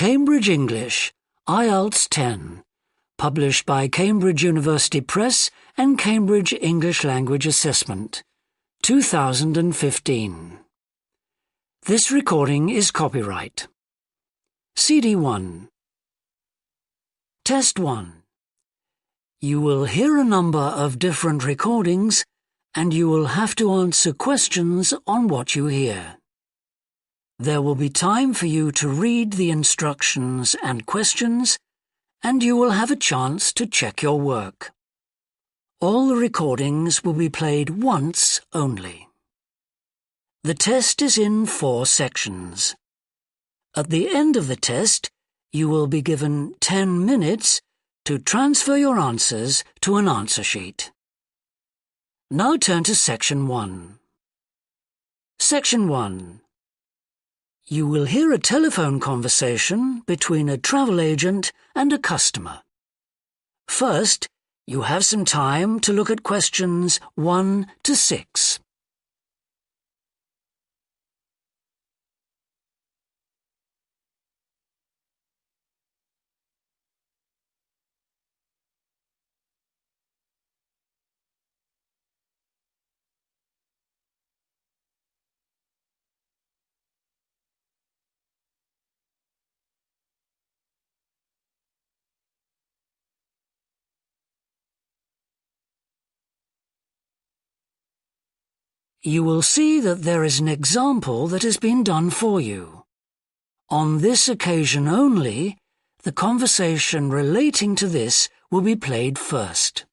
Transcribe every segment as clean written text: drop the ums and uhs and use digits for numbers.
Cambridge English, IELTS 10, published by Cambridge University Press and Cambridge English Language Assessment, 2015. This recording is copyright. CD1. Test 1. You will hear a number of different recordings and you will have to answer questions on what you hear. There will be time for you to read the instructions and questions, and you will have a chance to check your work. All the recordings will be played once only. The test is in 4 sections. At the end of the test, you will be given 10 minutes to transfer your answers to an answer sheet. Now turn to Section 1. Section 1. You will hear a telephone conversation between a travel agent and a customer. First, you have some time to look at questions 1 to 6. You will see that there is an example that has been done for you. On this occasion only, the conversation relating to this will be played first.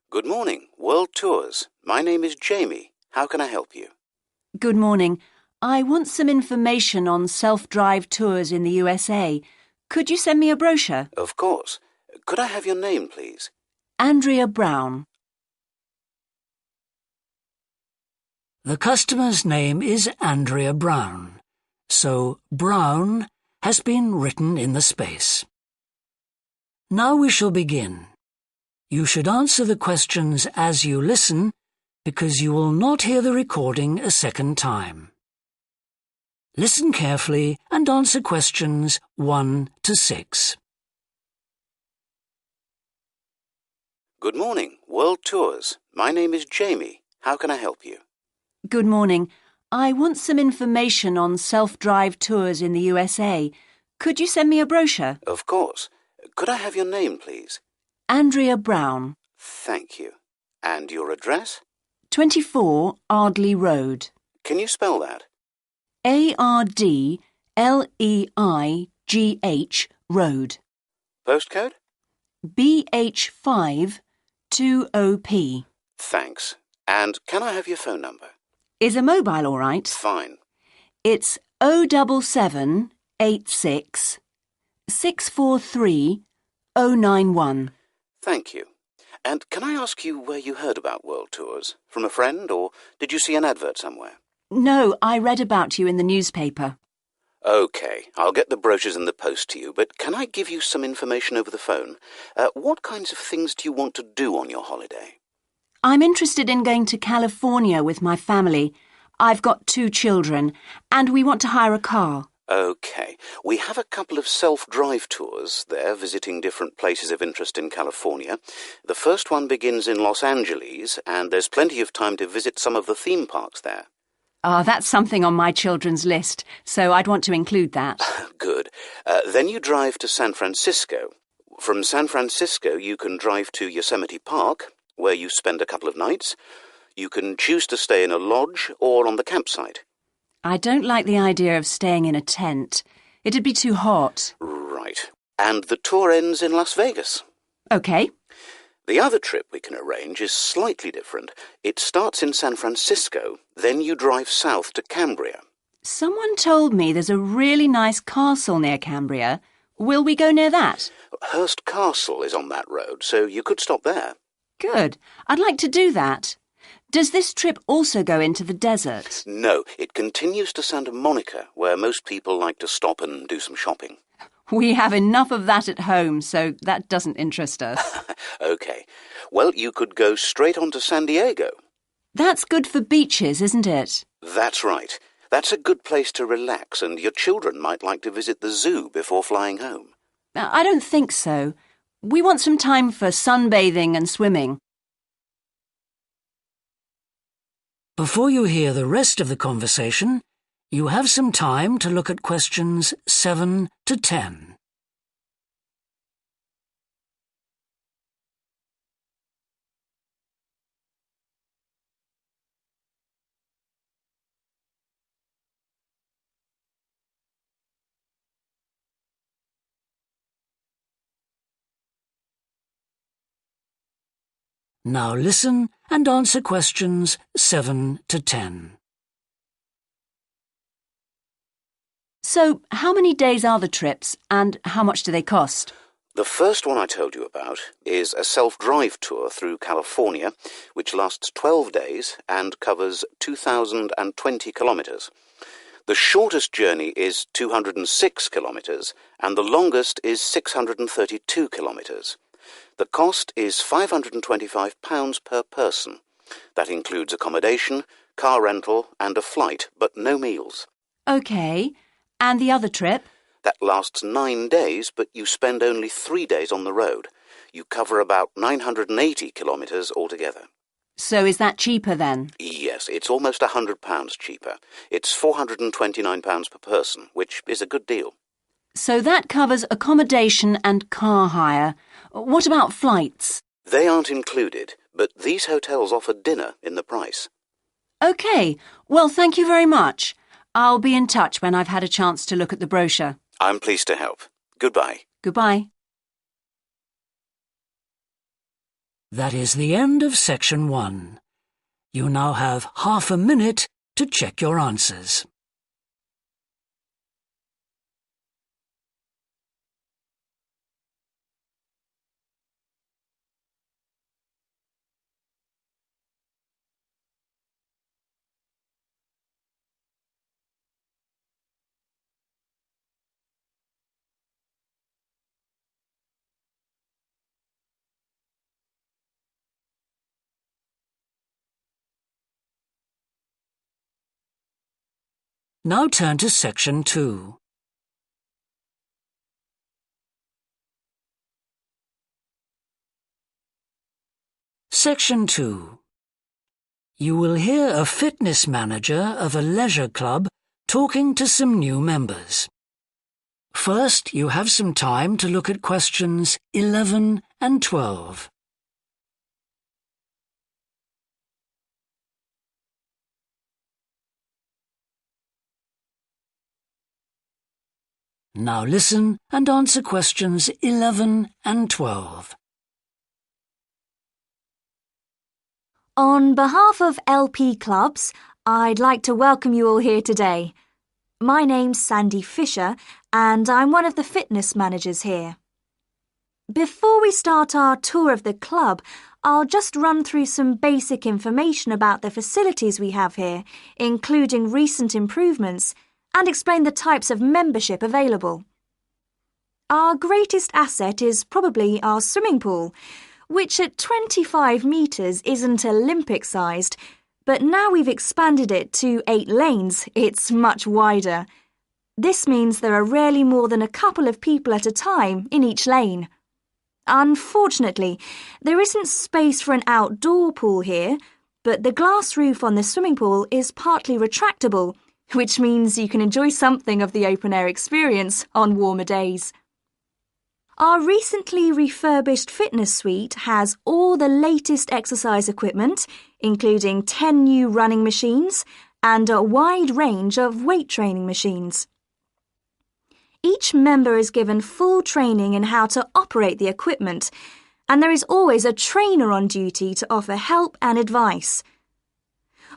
Good morning, World Tours. My name is Jamie. How can I help you? Good morning. I want some information on self-drive tours in the USA. Could you send me a brochure? Of course. Could I have your name, please? Andrea Brown. The customer's name is Andrea Brown, so Brown has been written in the space. Now we shall begin. You should answer the questions as you listen, because you will not hear the recording a second time. Listen carefully and answer questions 1 to 6. Good morning, World Tours. My name is Jamie. How can I help you? Good morning. I want some information on self-drive tours in the USA. Could you send me a brochure? Of course. Could I have your name, please? Andrea Brown. Thank you. And your address? 24 Ardley Road. Can you spell that? ARDLEIGH Road. Postcode? BH5 2OP. Thanks. And can I have your phone number? Is a mobile all right? Fine. It's 07786 643 091. Thank you. And can I ask you where you heard about World Tours? From a friend, or did you see an advert somewhere? No, I read about you in the newspaper. OK, I'll get the brochures in the post to you, but can I give you some information over the phone? What kinds of things do you want to do on your holiday? I'm interested in going to California with my family. I've got 2 children, and we want to hire a car. OK. We have a couple of self-drive tours there, visiting different places of interest in California. The first one begins in Los Angeles, and there's plenty of time to visit some of the theme parks there. That's something on my children's list, so I'd want to include that. Good. Then you drive to San Francisco. From San Francisco, you can drive to Yosemite Park, where you spend a couple of nights. You can choose to stay in a lodge or on the campsite. I don't like the idea of staying in a tent. It'd be too hot. Right. And the tour ends in Las Vegas. OK. The other trip we can arrange is slightly different. It starts in San Francisco, then you drive south to Cambria. Someone told me there's a really nice castle near Cambria. Will we go near that? Hearst Castle is on that road, so you could stop there. Good. I'd like to do that. Does this trip also go into the desert? No, it continues to Santa Monica, where most people like to stop and do some shopping. We have enough of that at home, so that doesn't interest us. OK. Well, you could go straight on to San Diego. That's good for beaches, isn't it? That's right. That's a good place to relax, and your children might like to visit the zoo before flying home. I don't think so. We want some time for sunbathing and swimming. Before you hear the rest of the conversation, you have some time to look at questions 7 to 10. Now listen and answer questions 7 to 10. So, how many days are the trips and how much do they cost? The first one I told you about is a self-drive tour through California, which lasts 12 days and covers 2,020 kilometres. The shortest journey is 206 kilometres and the longest is 632 kilometres. The cost is £525 per person. That includes accommodation, car rental and a flight, but no meals. OK. And the other trip? That lasts 9 days, but you spend only 3 days on the road. You cover about 980 kilometres altogether. So is that cheaper then? Yes, it's almost £100 cheaper. It's £429 per person, which is a good deal. So that covers accommodation and car hire. What about flights? They aren't included, but these hotels offer dinner in the price. OK. Well, thank you very much. I'll be in touch when I've had a chance to look at the brochure. I'm pleased to help. Goodbye. Goodbye. That is the end of section 1. You now have half a minute to check your answers. Now turn to section 2. Section 2. You will hear a fitness manager of a leisure club talking to some new members. First, you have some time to look at questions 11 and 12. Now listen and answer questions 11 and 12. On behalf of LP Clubs, I'd like to welcome you all here today. My name's Sandy Fisher, and I'm one of the fitness managers here. Before we start our tour of the club, I'll just run through some basic information about the facilities we have here, including recent improvements, and explain the types of membership available. Our greatest asset is probably our swimming pool, which at 25 metres isn't Olympic-sized, but now we've expanded it to 8 lanes, it's much wider. This means there are rarely more than a couple of people at a time in each lane. Unfortunately, there isn't space for an outdoor pool here, but the glass roof on the swimming pool is partly retractable, which means you can enjoy something of the open-air experience on warmer days. Our recently refurbished fitness suite has all the latest exercise equipment, including 10 new running machines and a wide range of weight training machines. Each member is given full training in how to operate the equipment, and there is always a trainer on duty to offer help and advice.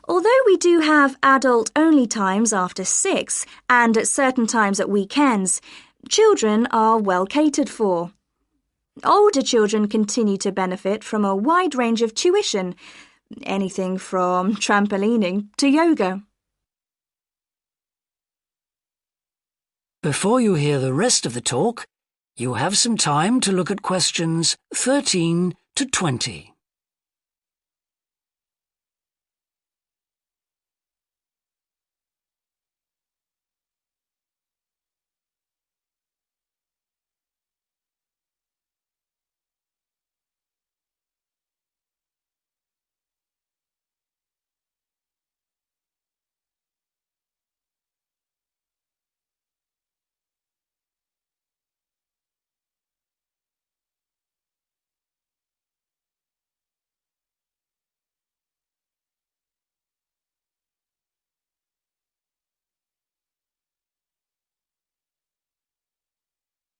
Although we do have adult-only times after 6 and at certain times at weekends, children are well catered for. Older children continue to benefit from a wide range of tuition, anything from trampolining to yoga. Before you hear the rest of the talk, you have some time to look at questions 13 to 20.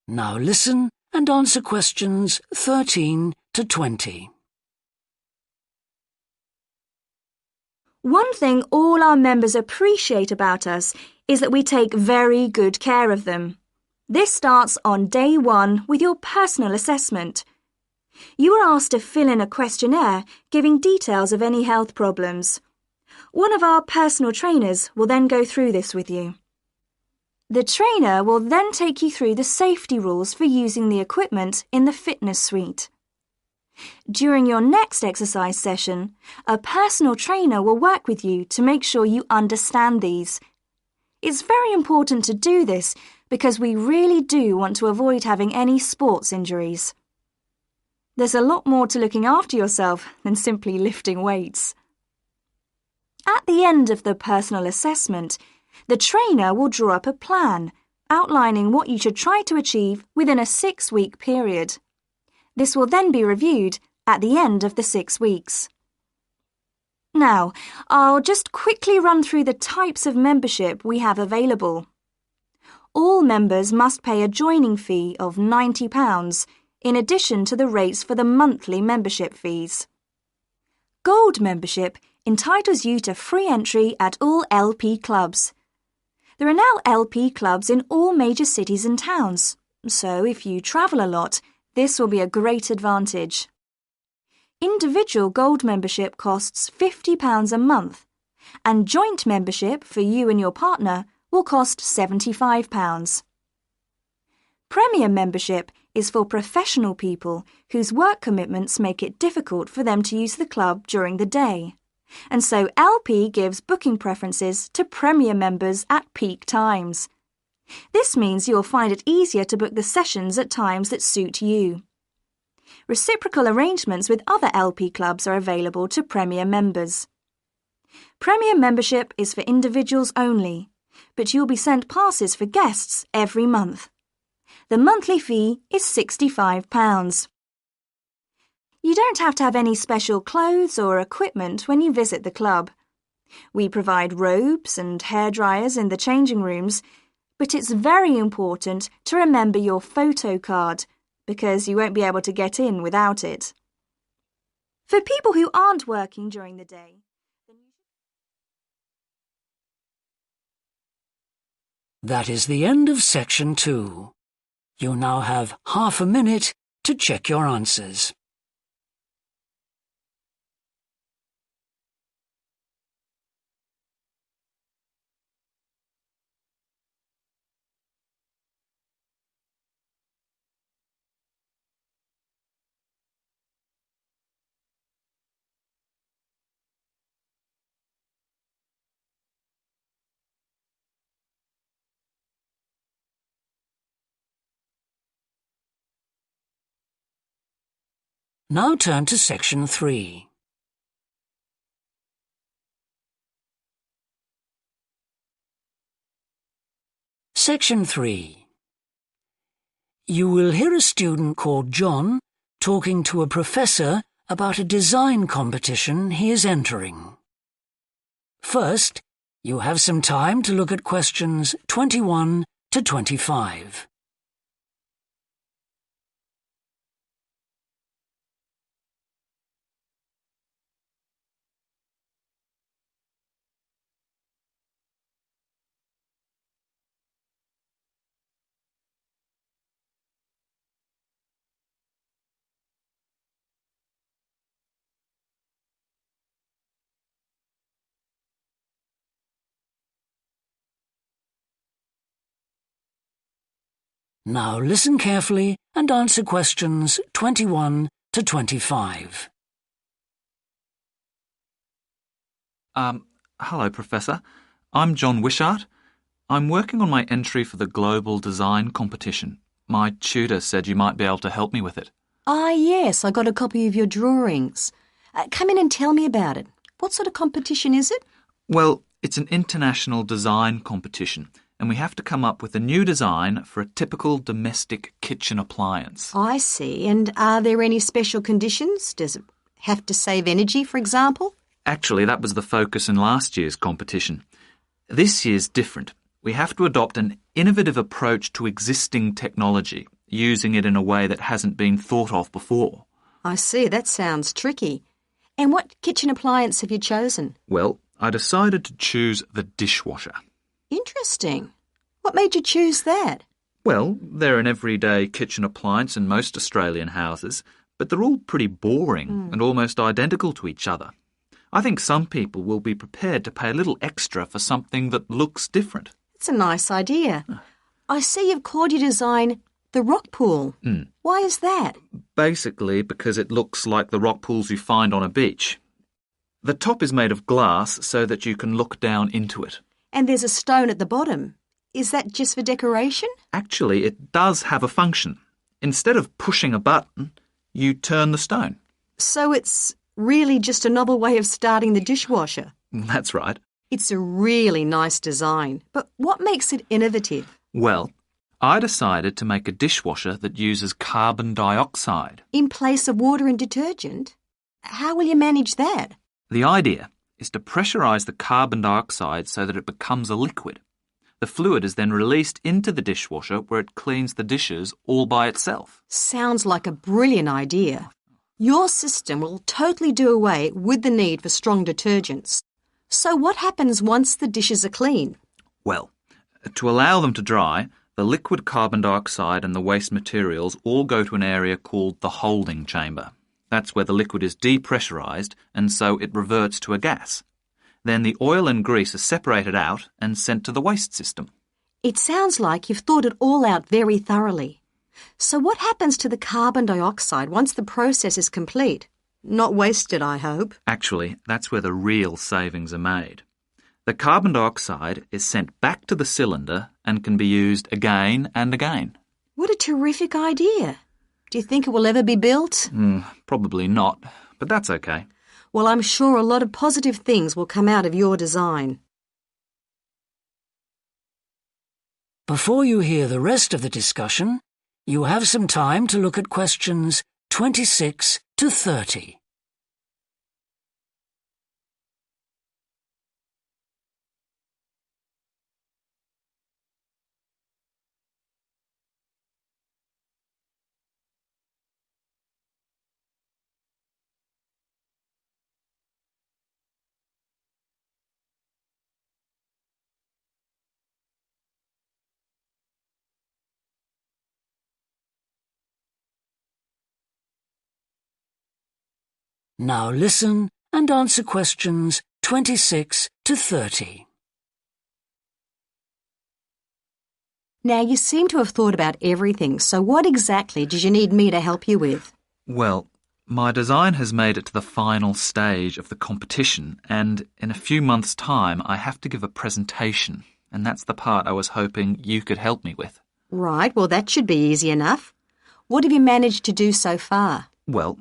Now listen and answer questions 13 to 20. One thing all our members appreciate about us is that we take very good care of them. This starts on day 1 with your personal assessment. You are asked to fill in a questionnaire giving details of any health problems. One of our personal trainers will then go through this with you. The trainer will then take you through the safety rules for using the equipment in the fitness suite. During your next exercise session, a personal trainer will work with you to make sure you understand these. It's very important to do this because we really do want to avoid having any sports injuries. There's a lot more to looking after yourself than simply lifting weights. At the end of the personal assessment, the trainer will draw up a plan outlining what you should try to achieve within a 6-week period. This will then be reviewed at the end of the 6 weeks. Now, I'll just quickly run through the types of membership we have available. All members must pay a joining fee of £90 in addition to the rates for the monthly membership fees. Gold membership entitles you to free entry at all LP clubs. There are now LP clubs in all major cities and towns, so if you travel a lot, this will be a great advantage. Individual gold membership costs £50 a month, and joint membership for you and your partner will cost £75. Premium membership is for professional people whose work commitments make it difficult for them to use the club during the day, and so LP gives booking preferences to Premier members at peak times. This means you'll find it easier to book the sessions at times that suit you. Reciprocal arrangements with other LP clubs are available to Premier members. Premier membership is for individuals only, but you'll be sent passes for guests every month. The monthly fee is £65. You don't have to have any special clothes or equipment when you visit the club. We provide robes and hairdryers in the changing rooms, but it's very important to remember your photo card because you won't be able to get in without it. For people who aren't working during the day, That is the end of section 2. You now have half a minute to check your answers. Now turn to section 3. Section 3. You will hear a student called John talking to a professor about a design competition he is entering. First, you have some time to look at questions 21 to 25. Now listen carefully and answer questions 21 to 25. Hello, Professor. I'm John Wishart. I'm working on my entry for the Global Design Competition. My tutor said you might be able to help me with it. Ah, yes, I got a copy of your drawings. Come in and tell me about it. What sort of competition is it? Well, it's an international design competition, and we have to come up with a new design for a typical domestic kitchen appliance. I see. And are there any special conditions? Does it have to save energy, for example? Actually, that was the focus in last year's competition. This year's different. We have to adopt an innovative approach to existing technology using it in a way that hasn't been thought of before. I see, that sounds tricky. And what kitchen appliance have you chosen? Well, I decided to choose the dishwasher. Interesting. What made you choose that? Well, they're an everyday kitchen appliance in most Australian houses, but they're all pretty boring and almost identical to each other. I think some people will be prepared to pay a little extra for something that looks different. It's a nice idea. I see you've called your design the rock pool. Why is that? Basically because it looks like the rock pools you find on a beach. The top is made of glass so that you can look down into it. And there's a stone at the bottom. Is that just for decoration? Actually, it does have a function. Instead of pushing a button, you turn the stone. So it's really just a novel way of starting the dishwasher. That's right. It's a really nice design. But what makes it innovative? Well, I decided to make a dishwasher that uses carbon dioxide. In place of water and detergent? How will you manage that? The idea is to pressurise the carbon dioxide so that it becomes a liquid. The fluid is then released into the dishwasher where it cleans the dishes all by itself. Sounds like a brilliant idea. Your system will totally do away with the need for strong detergents. So what happens once the dishes are clean? Well, to allow them to dry, the liquid carbon dioxide and the waste materials all go to an area called the holding chamber. That's where the liquid is depressurised and so it reverts to a gas. Then the oil and grease are separated out and sent to the waste system. It sounds like you've thought it all out very thoroughly. So what happens to the carbon dioxide once the process is complete? Not wasted, I hope. Actually, that's where the real savings are made. The carbon dioxide is sent back to the cylinder and can be used again and again. What a terrific idea. Do you think it will ever be built? Probably not, but that's okay. Well, I'm sure a lot of positive things will come out of your design. Before you hear the rest of the discussion, you have some time to look at questions 26 to 30. Now listen and answer questions 26 to 30. Now, you seem to have thought about everything, so what exactly did you need me to help you with? Well, my design has made it to the final stage of the competition, and in a few months' time I have to give a presentation, and that's the part I was hoping you could help me with. Right, well, that should be easy enough. What have you managed to do so far? Well,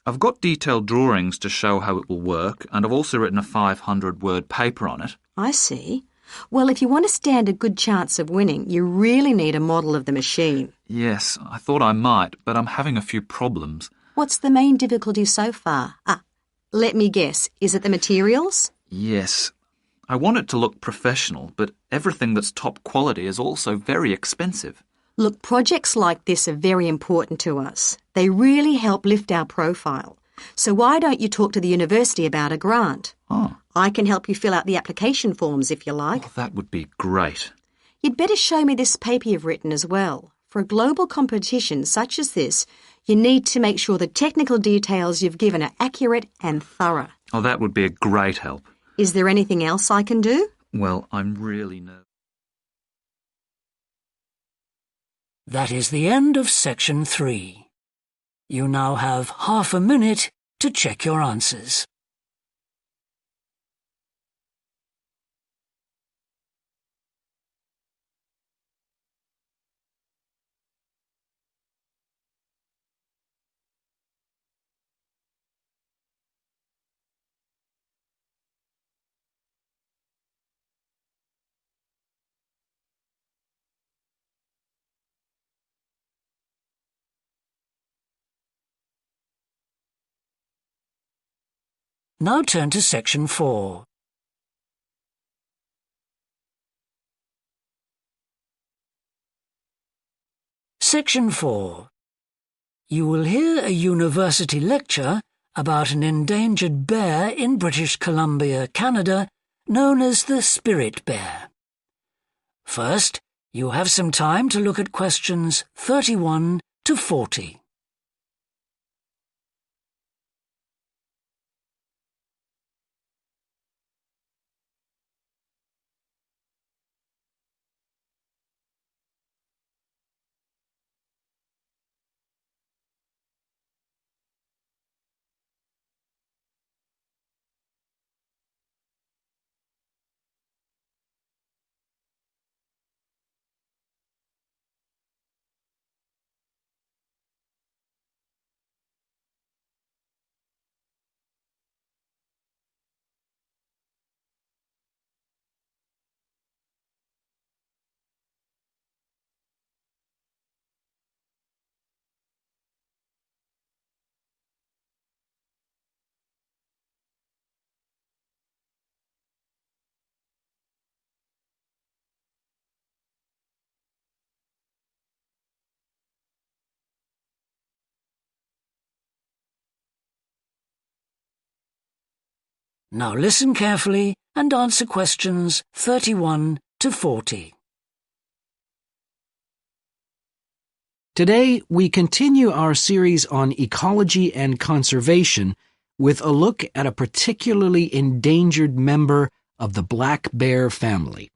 I've got detailed drawings to show how it will work, and I've also written a 500-word paper on it. I see. Well, if you want to stand a good chance of winning, you really need a model of the machine. Yes, I thought I might, but I'm having a few problems. What's the main difficulty so far? Let me guess. Is it the materials? Yes. I want it to look professional, but everything that's top quality is also very expensive. Look, projects like this are very important to us. They really help lift our profile. So why don't you talk to the university about a grant? Oh. I can help you fill out the application forms if you like. Oh, that would be great. You'd better show me this paper you've written as well. For a global competition such as this, you need to make sure the technical details you've given are accurate and thorough. Oh, that would be a great help. Is there anything else I can do? Well, I'm really nervous. That is the end of section 3. You now have half a minute to check your answers. Now turn to section 4. Section 4. You will hear a university lecture about an endangered bear in British Columbia, Canada, known as the spirit bear. First, you have some time to look at questions 31 to 40. Now listen carefully and answer questions 31 to 40. Today, we continue our series on ecology and conservation with a look at a particularly endangered member of the black bear family.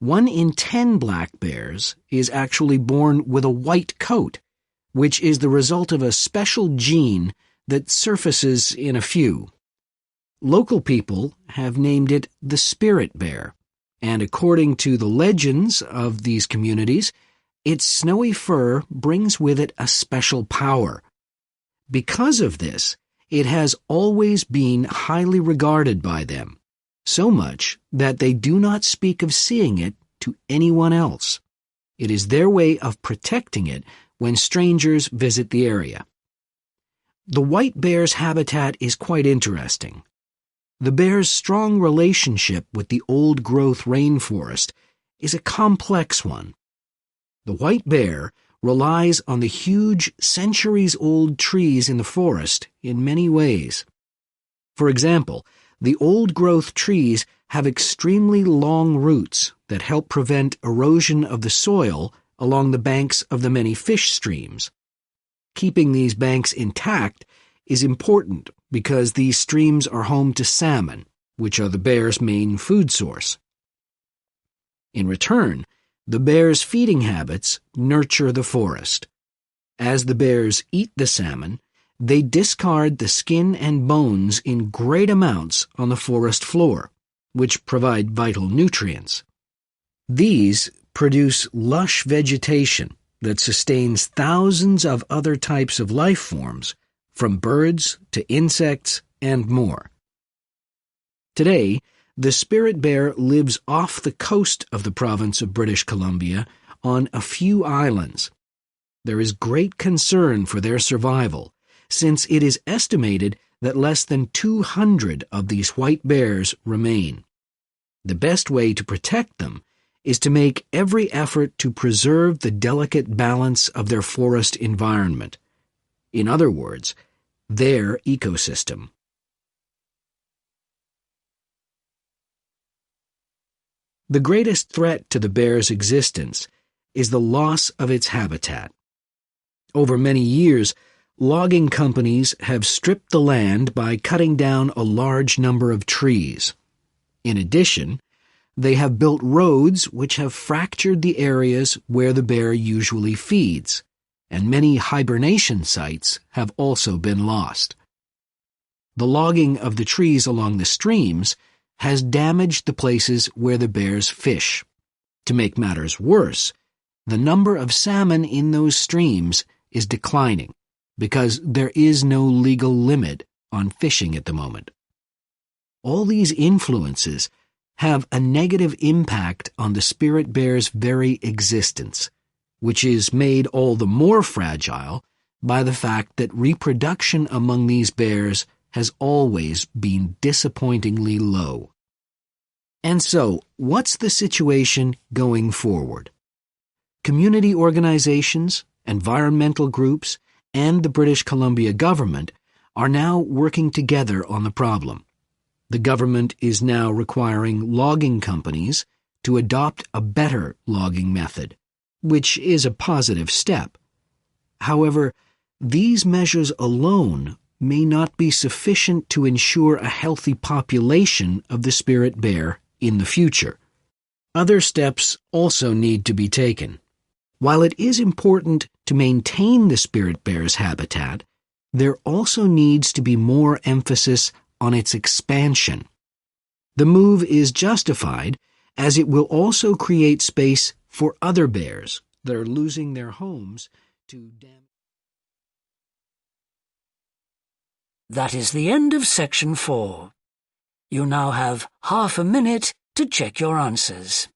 1 in 10 black bears is actually born with a white coat, which is the result of a special gene that surfaces in a few. Local people have named it the spirit bear, and according to the legends of these communities, its snowy fur brings with it a special power. Because of this, it has always been highly regarded by them, so much that they do not speak of seeing it to anyone else. It is their way of protecting it when strangers visit the area. The white bear's habitat is quite interesting. The bear's strong relationship with the old-growth rainforest is a complex one. The white bear relies on the huge, centuries-old trees in the forest in many ways. For example, the old-growth trees have extremely long roots that help prevent erosion of the soil along the banks of the many fish streams. Keeping these banks intact is important because these streams are home to salmon, which are the bear's main food source. In return, the bear's feeding habits nurture the forest. As the bears eat the salmon, they discard the skin and bones in great amounts on the forest floor, which provide vital nutrients. These produce lush vegetation that sustains thousands of other types of life forms, from birds to insects and more. Today, the spirit bear lives off the coast of the province of British Columbia on a few islands. There is great concern for their survival, since it is estimated that less than 200 of these white bears remain. The best way to protect them is to make every effort to preserve the delicate balance of their forest environment. In other words, their ecosystem. The greatest threat to the bear's existence is the loss of its habitat. Over many years, logging companies have stripped the land by cutting down a large number of trees. In addition, they have built roads which have fractured the areas where the bear usually feeds, and many hibernation sites have also been lost. The logging of the trees along the streams has damaged the places where the bears fish. To make matters worse, the number of salmon in those streams is declining because there is no legal limit on fishing at the moment. All these influences have a negative impact on the spirit bear's very existence, which is made all the more fragile by the fact that reproduction among these bears has always been disappointingly low. And so, what's the situation going forward? Community organizations environmental groups, and the British Columbia government are now working together on the problem. The government is now requiring logging companies to adopt a better logging method, which is a positive step. However, these measures alone may not be sufficient to ensure a healthy population of the spirit bear in the future. Other steps also need to be taken. While it is important to maintain the spirit bear's habitat, there also needs to be more emphasis on its expansion. The move is justified as it will also create space for other bears that are losing their homes to damage. That is the end of section 4. You now have half a minute to check your answers.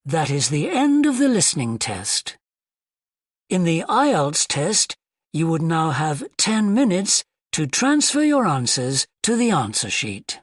That is the end of the listening test. In the IELTS test, you would now have 10 minutes to transfer your answers to the answer sheet.